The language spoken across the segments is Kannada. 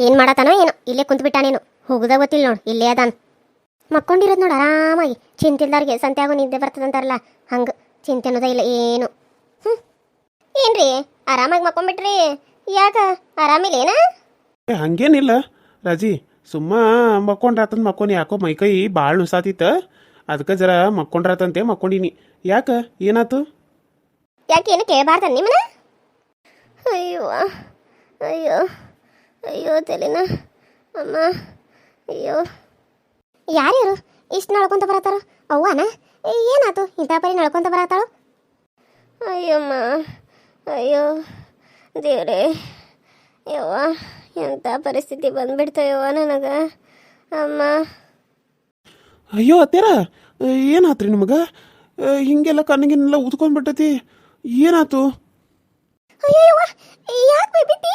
ಏನು ಮಾಡತ್ತಾನೋ ಏನೋ ಇಲ್ಲೇ ಕುಂತು ಬಿಟ್ಟಾನೇನು ಹೋಗುದ ಗೊತ್ತಿಲ್ಲ ನೋಡು ಇಲ್ಲೇ ಅದಾನ ಮಕ್ಕೊಂಡಿರೋದು ನೋಡು ಆರಾಮಾಗಿ ಚಿಂತಿಲ್ದಾರಿಗೆ ಸಂತ್ಯಾಗೋ ನಿದ್ದೆ ಬರ್ತದಂತಾರಲ್ಲ ಹಂಗೆ ಚಿಂತೆ ಅನ್ನೋದ ಇಲ್ಲ ಏನು ಏನ್ರಿ ಆರಾಮಾಗಿ ಮಕ್ಕೊಂಬಿಟ್ರಿ ಯಾಕ ಆರಾಮಿಲ್ಲೇನ ಹಂಗೇನಿಲ್ಲ ರಾಜಿ ಸುಮ್ಮ ಮಕ್ಕೊಂಡ್ರಾತಂತ ಮಕ್ಕೊನಿ ಯಾಕೋ ಮೈಕೈ ಭಾಳ ನುಸಾತಿತ್ತ ಅದಕ್ಕೆ ಜರ ಮಕ್ಕೊಂಡ್ರಾತಂತೆ ಮಕ್ಕೊಂಡಿನಿ ಯಾಕ ಏನಾತು ಯಾಕೆ ಏನು ಕೇಳಬಾರ್ದ ನಿಮ್ಮನ ಅಯ್ಯೋ ಅಯ್ಯೋ ಅಯ್ಯೋ ತಲೆನ ಅಮ್ಮ ಅಯ್ಯೋ ಯಾರ್ಯಾರು ಇಷ್ಟು ನಳ್ಕೊಂತ ಬರತ್ತಾರ ಅವ್ವನ ಏನಾತು ಇಂಥ ಪರಿ ನಳ್ಕೊಂತ ಬರತ್ತಾಳು ಅಯ್ಯಮ್ಮ ಅಯ್ಯೋ ದೇವ್ರೇ ಯವ್ವ ಎಂಥ ಪರಿಸ್ಥಿತಿ ಬಂದ್ಬಿಡ್ತು ಯವ್ವ ನನಗೆ ಅಮ್ಮ ಅಯ್ಯೋ ಅತ್ಯಾರ ಏನಾತ್ರಿ ನಿಮಗೆ ಹಿಂಗೆಲ್ಲ ಕಣ್ಣಿಗೆಲ್ಲ ಉದ್ಕೊಂಡ್ಬಿಟ್ಟತಿ ಏನಾತು ಅಯ್ಯೋ ಯವ್ವ ಯಾಕೆ ಬಿದ್ದಿ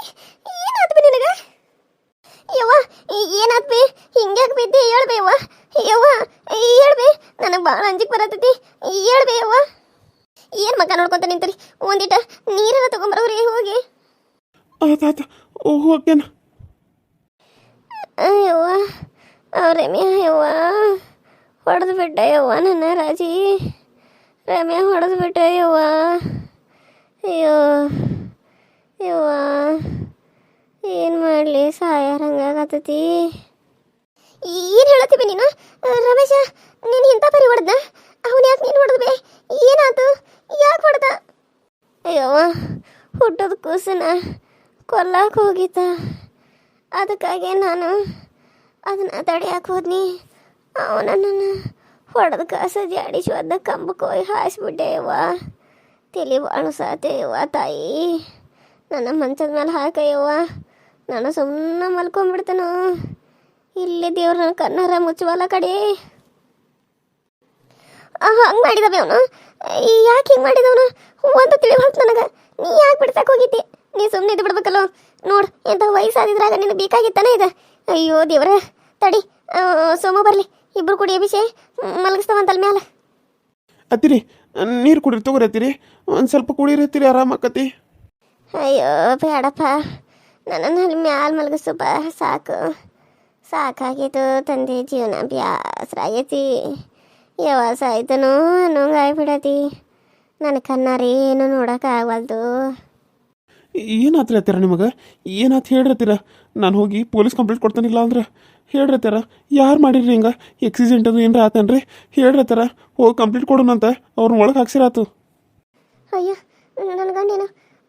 ಏನಾತು ಬಿ ನಿನಗೆ ಯವ್ವ ಏನಾತ್ ಬಿ ಹಿಂಗ್ಯಾಕೆ ಬಿದ್ದಿ ಹೇಳ್ಬೇ ಯವ್ವ ಯವ್ವ ಹೇಳ್ಬೇ ನನಗೆ ಭಾಳ ಅಂಜಿಕೆ ಬರತೈತಿ ಹೇಳ್ಬೇ ಯವ್ವ ಏನು ಮಕ್ಕ ನೋಡ್ಕೊಂತ ನಿಂತರಿ ಒಂದಿಟ ನೀರೆಲ್ಲ ತಗೊಂಬರೋರಿ ಹೋಗಿ ಆತಾತ ಹೋಗ್ತೇನ ಅಯ್ಯವ್ವ ರಮ್ಯಾ ಯವ್ವ ಹೊಡೆದು ಬಿಟ್ಟ ಯವ್ವ ನನ್ನ ರಾಜಿ ರಮ್ಯಾ ಹೊಡೆದು ಬಿಟ್ಟ ಯವ್ವ ಅಯ್ಯೋ ಯವ್ವ ಏನು ಮಾಡಲಿ ಸಾಯಾರಂಗಾಗತ್ತತಿ ಏನು ಹೇಳತ್ತೀವಿ ನೀನು ರಮೇಶ ನೀನು ಇಂಥ ಪರಿ ಹೊಡೆದ ಅವನು ಯಾಕೆ ನೀನು ಹೊಡೆದ್ಬೇ ಏನಾಯ್ತು ಯಾಕೆ ಹೊಡೆದ ಅಯ್ಯವ್ವ ಹುಟ್ಟದ ಕೂಸನ ಕೊಲ್ಲಕ್ಕೆ ಹೋಗಿದ್ದ ಅದಕ್ಕಾಗಿ ನಾನು ಅದನ್ನು ತಡೆಯಕ್ಕೆ ಹೋದ್ನಿ ಅವನನ್ನು ಹೊಡೆದ ಕಾಸ ಜಾಡಿಸಿ ಒದ್ದ ಕಂಬಕ್ಕೆ ಹೋಗಿ ಹಾಯಿಸ್ಬಿಟ್ಟೆ ಯವ್ವ ತಲೆ ಬಾಣಸಾತೆ ಯವ್ವ ತಾಯಿ ನನ್ನ ಮಂಚದ ಮೇಲೆ ಹಾಕಯ್ಯವ್ವ ನಾನು ಸುಮ್ಮನೆ ಮಲ್ಕೊಂಡ್ಬಿಡ್ತಾನು ಇಲ್ಲಿ ದೇವ್ರ ನನ್ನ ಕಣ್ಣಾರ ಮುಚ್ಚುವಲ್ಲ ಕಡೆ ಹಂಗೆ ಮಾಡಿದವೆ ಅವನು ಯಾಕೆ ಹಿಂಗೆ ಮಾಡಿದವನು ಒಂದು ತಿಳಿ ಹೊಲ್ತು ನನಗೆ ನೀ ಯಾಕೆ ಬಿಡ್ಸಕ್ಕೆ ಹೋಗಿದ್ದಿ ನೀ ಸುಮ್ಮನೆ ಇದು ಬಿಡ್ಬೇಕಲ್ಲ ನೋಡು ಎಂಥ ವಯಸ್ಸಾದಿದ್ರಾಗ ನಿನಗೆ ಬೇಕಾಗಿತ್ತಾನೆ ಇದೆ ಅಯ್ಯೋ ದೇವ್ರ ತಡಿ ಸೋಮ ಬರಲಿ ಇಬ್ರು ಕುಡಿ ಅಭಿಷೇ ಮಲಗಿಸ್ತಾವಂತಲ್ ಮ್ಯಾಲ ಅತ್ತಿರಿ ನೀರು ಕುಡಿರಿ ತಗೋರತ್ತೀರಿ ಒಂದು ಸ್ವಲ್ಪ ಕುಡಿರತ್ತೀರಿ ಆರಾಮಾಕತಿ ಅಯ್ಯೋ ಬೇಡಪ್ಪ ನನ್ನನ್ನು ಅಲ್ಲಿ ಮ್ಯಾಲ ಮಲಗಿಸಪ್ಪ ಸಾಕು ಸಾಕಾಗಿತ್ತು ತಂದೆ ಜೀವನ ಬ್ಯಾಸರಾಗೈತಿ ಯಾವಾಸ ಆಯ್ತನೋ ಅನ್ನೋಂಗೆ ಆಗ್ಬಿಡತಿ ನನ್ನ ಕಣ್ಣಾರಿ ಏನು ನೋಡೋಕ್ಕಾಗವಲ್ದು ಏನಾತ್ರಿ ಅತ್ಯಾರ ನಿಮಗೆ ಏನಾತ್ ಹೇಳ್ರತ್ತೀರ ನಾನು ಹೋಗಿ ಪೊಲೀಸ್ ಕಂಪ್ಲೇಂಟ್ ಕೊಡ್ತಾನಿಲ್ಲ ಅಂದ್ರೆ ಹೇಳ್ರತ್ತಾರ ಯಾರು ಮಾಡಿರಿ ಹಿಂಗೆ ಎಕ್ಸಿಡೆಂಟ್ ಅದು ಏನಾರ ಆತನ್ರಿ ಹೇಳ್ರತ್ತಾರ ಹೋಗಿ ಕಂಪ್ಲೇಂಟ್ ಕೊಡೋಣಂತ ಅವ್ರನ್ನ ಒಳಗೆ ಹಾಕ್ಸಿರಾತು ಅಯ್ಯೋ ನನ್ನ ಗಂಡೇನು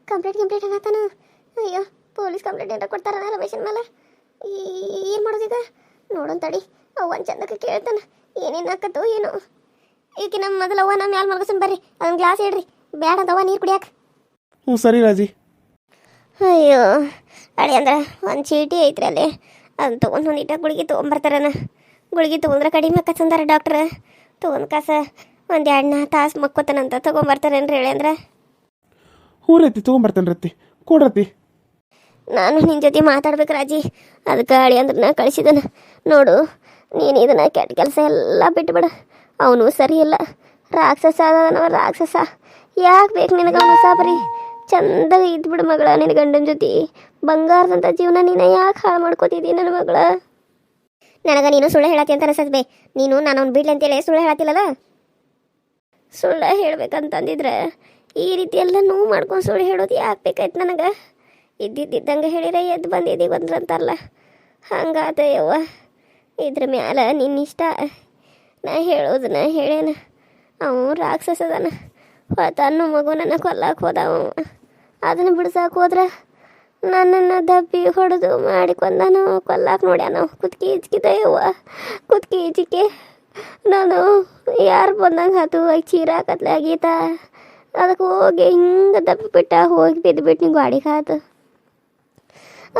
ಕಂಪ್ಲೇಂಟ್ ಅನ್ನತ್ತಾನು ಅಯ್ಯೋ ಪೊಲೀಸ್ ಕಂಪ್ಲೇಂಟ್ ಏನಾರ ಕೊಡ್ತಾರ ರಮೇಶನ ಮೇಲೆ ಏನು ಮಾಡೋದೀಗ ನೋಡೋಣ ತಡಿ ಅವ್ವನ ಚಂದಕ್ಕೆ ಕೇಳ್ತಾನೆ ಏನೇನು ಹಾಕತ್ತು ಏನು ಈಕೆ ನಮ್ಮ ಮೊದಲು ಅವ್ವ ನಮ್ಮ ಮ್ಯಾಲ ಮಲ್ಗಸನ್ ಬರ್ರಿ ಅದೊಂದು ಗ್ಲಾಸ್ ಹೇಳ್ರಿ ಬೇಡ ಅದವ ನೀರು ಕುಡಿಯಾಕ ಹ್ಞೂ ಸರಿ ರಾಜಿ ಅಯ್ಯೋ ಅಳಿ ಅಂದ್ರೆ ಒಂದು ಚೀಟಿ ಐತ್ರಿ ಅಲ್ಲಿ ಅದನ್ನ ತೊಗೊಂಡು ಒಂದು ಇಟ್ಟ ಗುಳಿಗೆ ತೊಗೊಂಬರ್ತಾರನ ಗುಳಿಗೆ ತೊಗೊಂಡ್ರೆ ಕಡಿಮೆ ಆಕತ್ತಂದಾರ ಡಾಕ್ಟ್ರ್ ತೊಗೊಂಡು ಕಾಸ ಒಂದು 2 ತಾಸು ಮಕ್ಕೋತಾನಂತ ತೊಗೊಂಬರ್ತಾರೇನ್ರಿ ಹೇಳಿ ಅಂದ್ರೆ ಹ್ಞೂ ರತ್ತಿ ತೊಗೊಂಬರ್ತೇನೆ ರತ್ತಿ ಕೊಡ್ರತ್ತಿ ನಾನು ನಿನ್ನ ಜೊತೆ ಮಾತಾಡ್ಬೇಕು ರಾಜಿ ಅದಕ್ಕೆ ಅಳಿ ಅಂದ್ರೆ ನಾ ಕಳಿಸಿದನ ನೋಡು ನೀನು ಇದನ್ನು ಕೆಟ್ಟ ಕೆಲಸ ಎಲ್ಲ ಬಿಟ್ಬಿಡ ಅವನು ಸರಿ ಇಲ್ಲ ರಾಕ್ಷಸ ಅದನವ ರಾಕ್ಷಸ ಯಾಕೆ ಬೇಕು ನಿನಗೆ ಅವನು ಸಾಬರಿ ಚಂದಾಗ ಇದ್ಬಿಡು ಮಗಳ ನಿನ್ನ ಗಂಡನ ಜೊತೆ ಬಂಗಾರದಂಥ ಜೀವನ ನೀನು ಯಾಕೆ ಹಾಳು ಮಾಡ್ಕೋತಿದ್ದಿ ನನ್ನ ಮಗಳ ನನಗೆ ನೀನು ಸುಳ್ಳು ಹೇಳತ್ತಿ ಅಂತ ಅನಿಸದ್ಬೇ ನೀನು ನಾನು ಅವ್ನು ಬಿಡ್ಲಿ ಅಂತೇಳಿ ಸುಳ್ಳು ಹೇಳತ್ತಿಲ್ಲದ ಸುಳ್ಳು ಹೇಳ್ಬೇಕಂತಂದಿದ್ರೆ ಈ ರೀತಿ ಎಲ್ಲ ನೋವು ಮಾಡ್ಕೊಂಡು ಸುಳ್ಳು ಹೇಳೋದು ಯಾಕೆ ಬೇಕಾಯ್ತು ನನಗೆ ಇದ್ದಿದ್ದಂಗೆ ಹೇಳಿರ ಎದ್ದು ಬಂದಿದ್ದೀವಿ ಬಂದ್ರಂತಾರಲ್ಲ ಹಂಗಾತ ಯವ್ವ ಇದ್ರ ಮ್ಯಾಲ ನಿನ್ನಿಷ್ಟ ನಾ ಹೇಳೋದನ್ನ ಹೇಳೇನ ಅವ ರಾಕ್ಷಸದನ ತನ್ನ ಮಗುನನ್ನ ಕೊಲ್ಲಕ್ಕೆ ಹೋದವ ಅದನ್ನು ಬಿಡ್ಸಕ್ಕೆ ಹೋದ್ರೆ ನನ್ನನ್ನು ದಬ್ಬಿ ಹೊಡೆದು ಮಾಡಿಕೊಂಡನು ಕೊಲ್ಲಕ್ಕೆ ನೋಡ್ಯಾನ ಕುತ್ಕಿ ಹಿಚ್ಕಿದ ಯವ್ವ ಕುತ್ಕಿ ಹಿಚಿಕೆ ನಾನು ಯಾರು ಬಂದಂಗೆ ಆತು ಚೀರಾಕತ್ಲೆ ಆಗೀತ ಅದಕ್ಕೆ ಹೋಗಿ ಹಿಂಗೆ ದಬ್ಬಿ ಬಿಟ್ಟ ಹೋಗಿ ಬಿದ್ದುಬಿಟ್ಟು ನೀವು ಗಾಡಿಗೆ ಆತು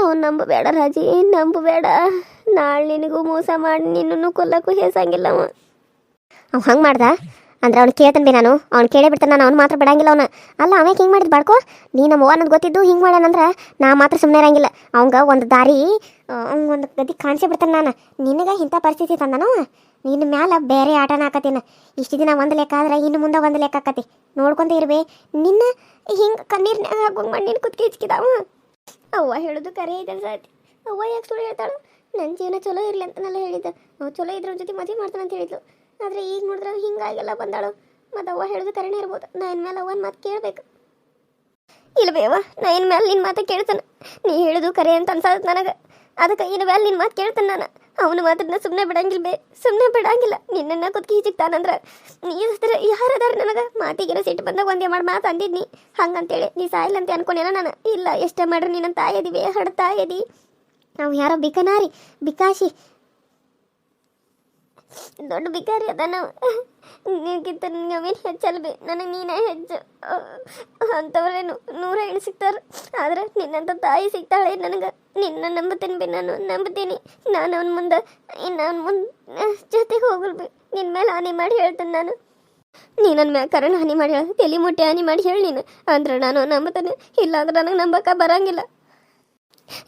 ಅವನು ನಂಬಬೇಡ ರಾಜಿ ನಂಬಬೇಡ ನಾಳೆ ನಿನಗೂ ಮೋಸ ಮಾಡಿ ನಿನ್ನೂ ಕೊಲ್ಲಕ್ಕೂ ಹೇಸಂಗಿಲ್ಲ ಅವ ಹಂಗೆ ಮಾಡ್ದ ಅಂದ್ರೆ ಅವ್ನು ಕೇಳ್ತಾನೆ ಬಿ ನಾನು ಅವ್ನು ಕೇಳೇ ಬಿಡ್ತಾನೆ ನಾನು ಅವ್ನು ಮಾತ್ರ ಬಿಡಂಗಿಲ್ಲ ಅವನು ಅಲ್ಲ ಅವಾಗ ಹಿಂಗೆ ಮಾಡಿದ್ ಬಾಡ್ಕೋ ನೀ ನಮ್ಮ ಅವ್ವ ಅನ್ನೋದು ಗೊತ್ತಿದ್ದು ಹಿಂಗೆ ಮಾಡ್ಯಾನಂದ್ರೆ ನಾ ಮಾತ್ರ ಸುಮ್ಮನೆ ಇರಂಗಿಲ್ಲ ಅವಂಗ ಒಂದು ದಾರಿ ಒಂದು ಗತಿ ಕಾಣಿಸೇ ಬಿಡ್ತಾನೆ ನಾನು ನಿನಗೆ ಇಂಥ ಪರಿಸ್ಥಿತಿ ತಂದನು ನಿನ್ನ ಮ್ಯಾಲ ಬೇರೆ ಆಟನ ಹಾಕತ್ತೀನಿ ಇಷ್ಟು ದಿನ ಒಂದು ಲೆಕ್ಕ ಆದ್ರೆ ಇನ್ನು ಮುಂದೆ ಒಂದು ಲೆಕ್ಕ ಆಕತಿ ನೋಡ್ಕೊಂತ ಇರ್ಬೇ ನಿನ್ನ ಹಿಂಗೆ ಕಣ್ಣೀರ್ನ್ಯಾಗ ಹಾಕೋಂಗೆ ಮಾಡಿ ನಿನ್ನ ಕುತ್ಕೆ ಹಿಚ್ಕಿದಾವ ಅವ್ವ ಹೇಳೋದು ಕರೆ ಇದೆ ಸಾತಿ ಅವ್ವ ಯಾಕೆ ಸುಳ್ಳು ಹೇಳ್ತಾಳು? ನನ್ನ ಜೀವನ ಚಲೋ ಇರಲಿ ಅಂತನೆಲ್ಲ ಹೇಳಿದ್ದ. ಅವ್ನು ಚಲೋ ಇದ್ರ ಜೊತೆ ಮದುವೆ ಮಾಡ್ತಾನೆ ಅಂತ ಹೇಳಿದ್ಲು. ಆದರೆ ಈಗ ನೋಡಿದ್ರೆ ಹಿಂಗಾಗೆಲ್ಲ ಬಂದಾಳು. ಮತ್ತು ಅವ್ವ ಹೇಳಿದು ಕರೆನೇ ಇರ್ಬೋದು. ನಾ ಇನ್ಮೇಲೆ ಅವ್ವನ ಮಾತು ಕೇಳಬೇಕು. ಇಲ್ಬೇವ, ನಾ ಇನ್ಮೇಲೆ ನಿನ್ನ ಮಾತು ಕೇಳ್ತಾನೆ. ನೀ ಹೇಳಿದು ಕರೆ ಅಂತ ಅನ್ಸತ್ತೆ ನನಗೆ. ಅದಕ್ಕೆ ಇನ್ಮೇಲೆ ನಿನ್ನ ಮಾತು ಕೇಳ್ತಾನೆ ನಾನು. ಅವನ ಮಾತನ್ನ ಸುಮ್ಮನೆ ಬಿಡಂಗಿಲ್ಲ ಸುಮ್ಮನೆ ಬಿಡಂಗಿಲ್ಲ. ನಿನ್ನನ್ನು ಕುತ್ಕಿ ಹಿಜಿಕ್ತಾನಂದ್ರೆ ನೀ ಯಾರದಾರ ನನಗೆ ಮಾತಿಗೆಲ್ಲ ಸಿಟ್ಟು ಬಂದಾಗ ಒಂದೇ ಮಾಡಿ ಮಾತು ಅಂದಿದ್ನಿ ಹಂಗಂತೇಳಿ ನೀ ಸಾಯಿಲ್ಲ ಅಂತ ಅನ್ಕೊಂಡೇನ ನಾನು. ಇಲ್ಲ, ಎಷ್ಟೇ ಮಾಡ್ರಿ ನೀನು ತಾಯದಿವೆ ಹಡ ತಾಯದಿ. ನಾವು ಯಾರೋ ಬಿಕನಾರಿ ಬಿಕಾಶಿ ದೊಡ್ಡ ಬಿಕಾರಿ ಅದ. ನಾವು ನಿನಗಿಂತ ನಿನಗವೇನು ಹೆಚ್ಚಲ್ಬಿ, ನನಗೆ ನೀನೇ ಹೆಚ್ಚು. ಅಂಥವ್ರೇನು 100 ಹೆಣ್ಣು ಸಿಗ್ತಾರೆ, ಆದ್ರೆ ನಿನ್ನಂಥ ತಾಯಿ ಸಿಗ್ತಾಳೆ ನನಗೆ. ನಿನ್ನ ನಂಬುತ್ತೀನಿ ಬಿ, ನಾನು ನಂಬುತ್ತೀನಿ. ನಾನು ಅವನ ಮುಂದೆ ಇನ್ನು ಅವನ ಮುಂದೆ ಜೊತೆಗೆ ಹೋಗಲ್ಬಿ. ನಿನ್ನ ಮೇಲೆ ಹಾನಿ ಮಾಡಿ ಹೇಳ್ತೇನೆ ನಾನು. ನೀ ನನ್ನ ಮ್ಯಾಗ ಕರೆನ ಹಾನಿ ಮಾಡಿ ಹೇಳ, ತಲೆ ಮುಟ್ಟಿ ಹಾನಿ ಮಾಡಿ ಹೇಳಿ ನೀನು. ಅಂದ್ರೆ ನಾನು ನಂಬುತ್ತೇನೆ, ಇಲ್ಲ ಅಂದ್ರೆ ನನಗೆ ನಂಬಕ್ಕೆ ಬರಂಗಿಲ್ಲ.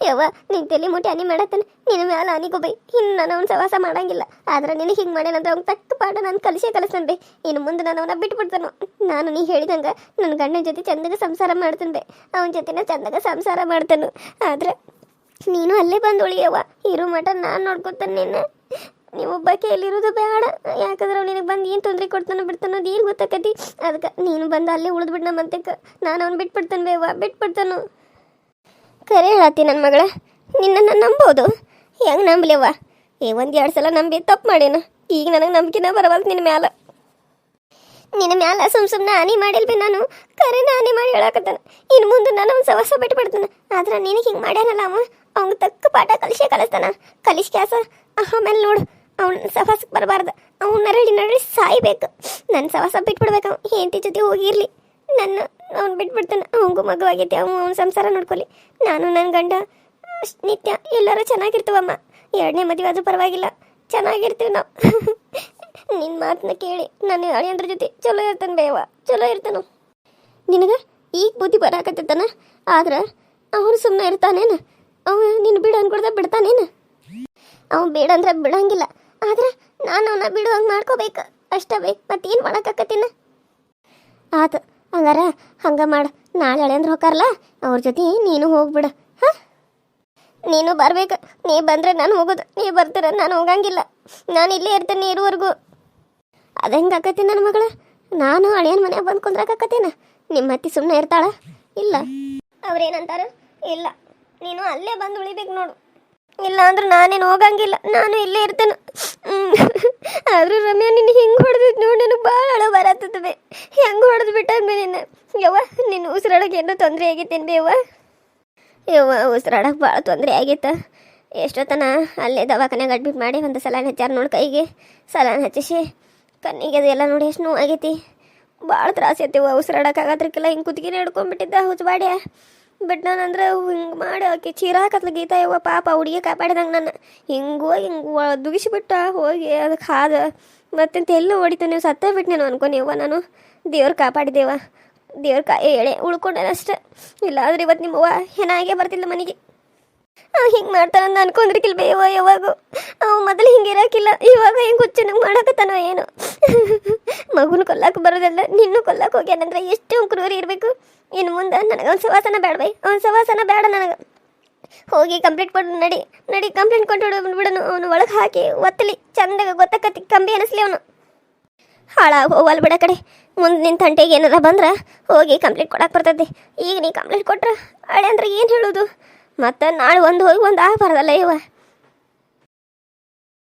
ಯವ್ವ, ನೀನು ತಲೆ ಮುಟ್ಟಿ ಹಾನಿ ಮಾಡತ್ತಾನೆ, ನಿನ್ನ ಮ್ಯಾಲ ಹಾನಿಗೂ ಇನ್ನು ನಾನು ಅವ್ನು ಸವಾಸ ಮಾಡಂಗಿಲ್ಲ. ಆದ್ರೆ ನಿನಗೆ ಹಿಂಗೆ ಮಾಡ್ಯಾನಂದ್ರೆ ಅವ್ನು ತಕ್ಕ ಪಾಠ ನಾನು ಕಲಿಸ್ತಾನೆ ಬೇ. ಇನ್ನು ಮುಂದೆ ನಾನು ಅವನ ಬಿಟ್ಬಿಡ್ತಾನು. ನಾನು ನೀ ಹೇಳಿದಂಗೆ ನನ್ನ ಗಂಡನ ಜೊತೆ ಚಂದಾಗ ಸಂಸಾರ ಮಾಡ್ತಾನೆ ಬೇ. ಅವನ ಜೊತೆನ ಚಂದಾಗ ಸಂಸಾರ ಮಾಡ್ತಾನು. ಆದ್ರೆ ನೀನು ಅಲ್ಲೇ ಬಂದು ಉಳಿಯವ್ವ. ಇರೋ ಮಠ ನಾನು ನೋಡ್ಕೊತಾನೆ ನಿನ್ನ. ನೀವು ಒಬ್ಬಕ್ಕೆ ಎಲ್ಲಿರೋದು ಬೇಡ. ಯಾಕಂದ್ರೆ ಅವ್ನು ನಿನಗೆ ಬಂದು ಏನು ತೊಂದರೆ ಕೊಡ್ತಾನೋ ಬಿಡ್ತಾನೋ ಅದು ಏನು ಗೊತ್ತಾಕತಿ. ಅದಕ್ಕೆ ನೀನು ಬಂದು ಅಲ್ಲೇ ಉಳಿದ್ಬಿಟ್ಟು ನಮ್ಮ ಮಂತಕ್ಕೆ ನಾನು ಅವ್ನು ಬಿಟ್ಬಿಡ್ತಾನೆ ಬೇವ, ಬಿಟ್ಬಿಡ್ತಾನು. ಕರೆ ಹೇಳತ್ತಿ ನನ್ನ ಮಗಳ, ನಿನ್ನನ್ನು ನಂಬೋದು. ಹೆಂಗೆ ನಂಬಲಿವ್ವ? 1-2 ಸಲ ನಂಬಿ ತಪ್ಪು ಮಾಡೇನು. ಈಗ ನನಗೆ ನಂಬಿಕೆನ ಬರವಲ್ತು ನಿನ್ನ ಮ್ಯಾಲ. ನಿನ್ನ ಮ್ಯಾಲ ಸುಮ್ಮನೆ ಹಾನಿ ಮಾಡಿಲ್ಬಿ ನಾನು. ಕರೆನ ಹಾನಿ ಮಾಡಿ ಹೇಳಕತ್ತಾನ. ಇನ್ನು ಮುಂದೆ ನಾನು ಅವ್ನು ಸವಾಸ ಬಿಟ್ಬಿಡ್ತಾನೆ. ಆದ್ರೆ ನಿನಗೆ ಹಿಂಗೆ ಮಾಡ್ಯಾನಲ್ಲ ಅವ್ನಿಗೆ ತಕ್ಕ ಪಾಠ ಕಲಿಸ್ತಾನ. ಕಲಿಸ್ಕ್ಯಾಸ ಆಮೇಲೆ ನೋಡು ಅವ್ನ ಸವಾಸಕ್ಕೆ ಬರಬಾರ್ದು. ಅವ್ನ ನರಳಿ ಸಾಯ್ಬೇಕು. ನನ್ನ ಸವಾಸ ಬಿಟ್ಬಿಡ್ಬೇಕು. ಅವ್ನು ಹೆಂಡತಿ ಜೊತೆ ಹೋಗಿರ್ಲಿ, ಅವ್ನು ಬಿಟ್ಬಿಡ್ತಾನೆ. ಅವನಿಗೂ ಮಗು ಆಗೈತಿ, ಅವ್ನ ಸಂಸಾರ ನೋಡ್ಕೊಲಿ. ನಾನು ನನ್ನ ಗಂಡ ನಿತ್ಯ ಎಲ್ಲರೂ ಚೆನ್ನಾಗಿರ್ತೀವಮ್ಮ. 2ನೇ ಮದುವೆ ಆದರೂ ಪರವಾಗಿಲ್ಲ, ಚೆನ್ನಾಗಿರ್ತೀವಿ ನಾವು. ನಿನ್ನ ಮಾತನ್ನ ಕೇಳಿ ನಾನು ಅಳಿಯಂದ್ರ ಜೊತೆ ಚಲೋ ಇರ್ತಾನೆ ಬೇವ, ಚಲೋ ಇರ್ತಾನು. ನಿನಗೆ ಈಗ ಬುದ್ಧಿ ಬರಾಕತ್ತಿತ್ತಾನ. ಆದ್ರೆ ಅವನು ಸುಮ್ಮನೆ ಇರ್ತಾನೇನು? ಅವನು ನಿನ್ನ ಬಿಡು ಅನ್ಕೊಡ್ದ ಬಿಡ್ತಾನೇನು? ಅವ್ನು ಬೇಡ ಅಂದ್ರೆ ಬಿಡಂಗಿಲ್ಲ. ಆದ್ರೆ ನಾನು ಅವನ್ನ ಬಿಡುವಂಗೆ ಮಾಡ್ಕೋಬೇಕು ಅಷ್ಟೇ ಬೇ. ಮತ್ತೇನು ಮಾಡೋಕ್ಕಾಕತ್ತಿನ? ಆತು ಹಂಗಾರ ಹಂಗೆ ಮಾಡು. ನಾಳೆ ಅಳಿಯಂದ್ರೆ ಹೋಗಾರಲ್ಲ, ಅವ್ರ ಜೊತೆ ನೀನು ಹೋಗ್ಬಿಡು. ಹಾಂ, ನೀನು ಬರ್ಬೇಕು. ನೀ ಬಂದರೆ ನಾನು ಹೋಗೋದು, ನೀ ಬರ್ತೀರ ನಾನು ಹೋಗಂಗಿಲ್ಲ. ನಾನು ಇಲ್ಲೇ ಇರ್ತೇನೆ ಇರುವರೆಗೂ. ಅದು ಹೆಂಗೆ ಆಕತಿ ನನ್ನ ಮಗಳ? ನಾನು ಅಳಿಯನ ಮನೆಯಾಗ ಬಂದು ಕುಂದ್ರಾಕತ್ತೇನ? ನಿಮ್ಮ ಅತ್ತಿ ಸುಮ್ಮನೆ ಇರ್ತಾಳ? ಇಲ್ಲ, ಅವ್ರೇನಂತಾರ? ಇಲ್ಲ, ನೀನು ಅಲ್ಲೇ ಬಂದು ಉಳಿಬೇಕು ನೋಡು. ಇಲ್ಲ ಅಂದ್ರೆ ನಾನೇನು ಹೋಗಂಗಿಲ್ಲ, ನಾನು ಇಲ್ಲೇ ಇರ್ತೇನೆ. ಆದರೂ ರಮ್ಯಾ ನಿನ್ನ ಹಿಂಗೆ ಹೊಡೆದಿದ್ದು ನೋಡಿ ನನಗೆ ಭಾಳ ಅಳು ಬರತ್ತದ. ಹೆಂಗೆ ಹೊಡೆದು ಬಿಟ್ಟಂಬೆ ನಿನ್ನ. ಯವ್ವ, ನಿನ್ನ ಉಸಿರಾಡೋಕೆ ಏನೋ ತೊಂದರೆ ಆಗೈತೇನು ಬೇವ? ಯವ್ವ, ಉಸಿರಾಡೋಕೆ ಭಾಳ ತೊಂದರೆ ಆಗೈತ. ಎಷ್ಟೊತ್ತನ ಅಲ್ಲೇ ದವಾಖಾನೆಗೆ ಅಡ್ಮಿಟ್ ಮಾಡಿ ಒಂದು ಸಲಾನ್ ಹಚ್ಚಾರ ನೋಡಿ ಕೈಗೆ. ಸಲಾನ್ ಹಚ್ಚಿಸಿ ಕಣ್ಣಿಗೆ ಅದೆಲ್ಲ ನೋಡಿ ಎಷ್ಟು ನೋವು ಆಗೈತಿ. ಭಾಳ ತ್ರಾಸ ಐತಿವ. ಉಸಿರಾಡೋಕ್ಕಾಗದ್ರಕ್ಕೆಲ್ಲ ಹಿಂಗೆ ಕುತ್ತಿಗೆನೇ ಹಿಡ್ಕೊಂಡ್ಬಿಟ್ಟಿದ್ದ ಹುಚ್ಚಬಾಡ್ಯ. ಬಟ್ ನಾನಂದ್ರೆ ಹಿಂಗೆ ಮಾಡಿ ಆಕೆ ಚೀರಾಕತ್ಲ ಗೀತಾ ಯವ್ವ ಪಾಪ ಹುಡುಗಿ ಕಾಪಾಡಿದಂಗೆ ನನ್ನ ಹಿಂಗೆ ದುಗಿಸಿಬಿಟ್ಟ ಹೋಗಿ ಅದಕ್ಕೆ ಹಾದ ಮತ್ತೆಂತ ಎಲ್ಲ ಹೊಡಿತು. ನೀವು ಸತ್ತ ಬಿಟ್ಟು ನಾನು ಅನ್ಕೊನಿವ್ವ. ನಾನು ದೇವ್ರು ಕಾಪಾಡಿದೇವ, ದೇವ್ರ ಕಾಯಿ ಎಳೆ ಉಳ್ಕೊಂಡೆ ಅಷ್ಟೆ. ಇಲ್ಲ ಆದ್ರೆ ಇವತ್ತು ನಿಮ್ಮವ್ವ ಹೆನಾಗೆ ಬರ್ತಿಲ್ಲ ಮನೆಗೆ. ಹಿಂಗೆ ಮಾಡ್ತಾನಂದು ಅನ್ಕೊಂಡ್ರಿಕಿಲ್ ಬೇವ. ಯಾವಾಗೂ ಮೊದಲು ಹಿಂಗೆ ಇರೋಕಿಲ್ಲ, ಇವಾಗ ಹಿಂಗೆ ಹುಚ್ಚು ನಂಗೆ ಮಾಡಕತ್ತಾನೋ ಏನು. ಮಗುನ ಕೊಲ್ಲಕ್ಕೆ ಬರೋದಲ್ಲ, ನಿನ್ನೂ ಕೊಲ್ಲಕ್ಕೆ ಹೋಗ್ಯಾನಂದ್ರೆ ಎಷ್ಟು ಕ್ರೂರಿ ಇರಬೇಕು. ಇನ್ನು ಮುಂದೆ ನನಗೆ ಅವ್ನ ಸವಾಸನ ಬೇಡ ಬೈ, ಅವ್ನ ಸವಾಸನ ಬೇಡ ನನಗೆ. ಹೋಗಿ ಕಂಪ್ಲೇಂಟ್ ಕೊಟ್ಟು ನಡಿ ಕಂಪ್ಲೇಂಟ್ ಕೊಟ್ಟು ಬಿಡನು. ಅವನು ಒಳಗೆ ಹಾಕಿ ಒತ್ತಲಿ ಚಂದಾಗ ಗೊತ್ತಕತ್ತಿ ಕಂಬಿ ಅನಿಸ್ಲಿ ಅವನು. ಹಾಳಾಗಿ ಹೋಗಲ್ ಬಿಡ ಕಡೆ. ಮುಂದೆ ನಿನ್ನ ತಂಟೆಗೆ ಏನಾರ ಬಂದ್ರೆ ಹೋಗಿ ಕಂಪ್ಲೇಂಟ್ ಕೊಡಕ್ಕೆ ಬರ್ತದೆ. ಈಗ ನೀ ಕಂಪ್ಲೇಂಟ್ ಕೊಟ್ರೆ ಹಳೆ ಅಂದ್ರೆ ಏನು ಹೇಳೋದು? ಮತ್ತು ನಾಳೆ ಒಂದು ಹೋಗಿ ಒಂದು ಆಗಬಾರ್ದಲ್ಲ ಇವ.